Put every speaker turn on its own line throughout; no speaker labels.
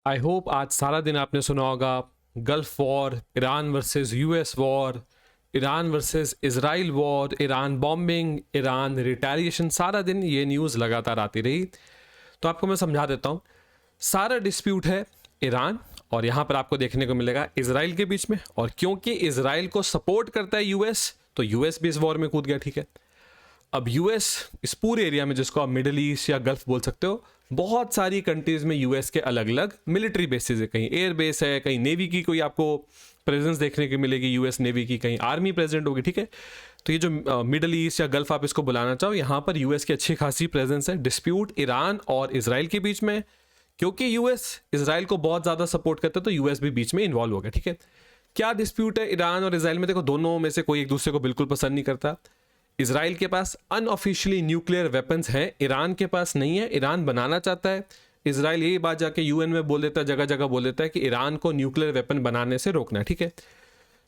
I hope आज सारा दिन आपने सुना होगा gulf war, Iran versus US war, Iran versus Israel war, Iran bombing, Iran retaliation, सारा दिन ये न्यूज़ लगातार आती रही। तो आपको मैं समझा देता हूँ, सारा डिस्प्यूट है ईरान और यहाँ पर आपको देखने को मिलेगा इजराइल के बीच में। और क्योंकि इजराइल को सपोर्ट करता है यूएस, तो यूएस भी इस वॉर में कूद गया। ठीक है, अब यूएस इस पूरे एरिया में, जिसको आप मिडिल ईस्ट या गल्फ बोल सकते हो, बहुत सारी कंट्रीज में यूएस के अलग अलग मिलिट्री बेसिस है। कहीं एयर बेस है, कहीं नेवी की कोई आपको प्रेजेंस देखने को मिलेगी, यूएस नेवी की, कहीं आर्मी प्रेजेंट होगी। ठीक है, तो ये जो मिडिल ईस्ट या गल्फ आप इसको बुलाना चाहो, यहाँ पर यूएस की अच्छी खासी प्रेजेंस है। डिस्प्यूट ईरान और इजराइल के बीच में, क्योंकि यूएस इजराइल को बहुत ज़्यादा सपोर्ट करता है, तो यूएस भी बीच में इन्वॉल्व हो गया। ठीक है, क्या डिस्प्यूट है ईरान और इजराइल में? देखो, दोनों में से कोई एक दूसरे को बिल्कुल पसंद नहीं करता। इजराइल के पास अनऑफिशियली न्यूक्लियर वेपन्स हैं, ईरान के पास नहीं है। ईरान बनाना चाहता है। इजराइल यही बात जाके यूएन में बोल देता है, जगह जगह बोल देता है कि ईरान को न्यूक्लियर वेपन बनाने से रोकना है। ठीक है,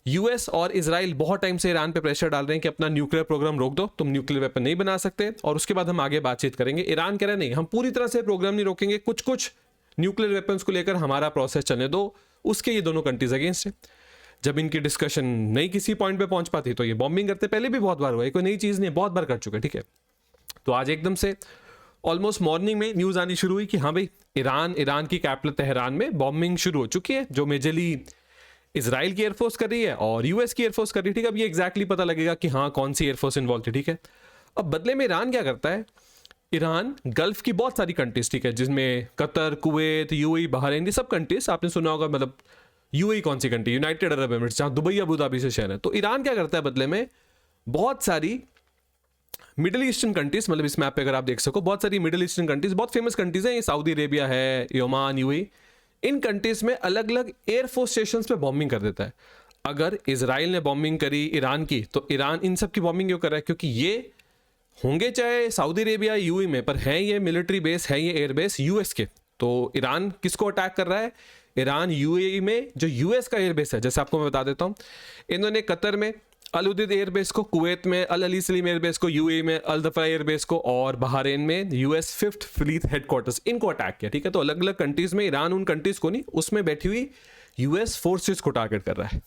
यूएस और इजराइल बहुत टाइम से ईरान पे प्रेशर डाल रहे हैं कि अपना न्यूक्लियर प्रोग्राम रोक दो, तुम न्यूक्लियर वेपन नहीं बना सकते, और उसके बाद हम आगे बातचीत करेंगे। ईरान कह रहा है नहीं, हम पूरी तरह से प्रोग्राम नहीं रोकेंगे, कुछ कुछ न्यूक्लियर वेपन्स को लेकर हमारा प्रोसेस चलने दो। उसके ये दोनों कंट्रीज अगेंस्ट है। जब इनकी डिस्कशन नहीं किसी पॉइंट पे पहुंच पाती, तो ये बॉम्बिंग करते। पहले भी बहुत बार हुआ है, कोई नई चीज़ नहीं, बहुत बार कर चुके। ठीक है, तो आज एकदम से ऑलमोस्ट मॉर्निंग में न्यूज़ आनी शुरू हुई कि हाँ भाई, ईरान की कैपिटल तेहरान में बॉम्बिंग शुरू हो चुकी है, जो मेजरली इजराइल की एयरफोर्स कर रही है और यूएस की एयरफोर्स कर रही है। ठीक है, अब ये एग्जैक्टली पता लगेगा कि हाँ कौन सी एयरफोर्स इन्वॉल्व थी। ठीक है, अब बदले में ईरान क्या करता है? ईरान गल्फ की बहुत सारी कंट्रीज, ठीक है, जिसमें कतर, कुवैत, यूएई, बहरीन, ये सब कंट्रीज आपने सुना होगा। मतलब यूएई कौन सी कंट्री? यूनाइटेड अरब एमिरेट्स, जहाँ दुबई अबू धाबी से शहर है। तो ईरान क्या करता है बदले में? बहुत सारी मिडिल ईस्टर्न कंट्रीज, मतलब इस मैप पे अगर आप देख सको, बहुत सारी मिडिल ईस्टर्न कंट्रीज, बहुत फेमस कंट्रीज हैं, ये सऊदी अरेबिया है, ओमान, यूएई, इन कंट्रीज में अलग अलग एयरफोर्स स्टेशन पे बॉम्बिंग कर देता है। अगर इजराइल ने बॉम्बिंग करी ईरान की, तो ईरान इन सब की बॉम्बिंग क्यों कर रहा है? क्योंकि ये होंगे चाहे सऊदी अरेबिया, यूएई में, पर है ये मिलिट्री बेस, है ये एयर बेस यूएस के। तो ईरान किसको अटैक कर रहा है? ईरान यूएई में जो यूएस का एयरबेस है। जैसे आपको मैं बता देता हूँ, इन्होंने कतर में अल उदैद एयरबेस को, कुवैत में अल अली सलीम एयरबेस को, यूएई में अल दफा एयरबेस को, और बहरीन में यूएस 5th फ्लीट हेडक्वार्टर्स, इनको अटैक किया। ठीक है, तो अलग अलग कंट्रीज में ईरान उन कंट्रीज को नहीं, उसमें बैठी हुई यूएस फोर्सेस को टारगेट कर रहा है।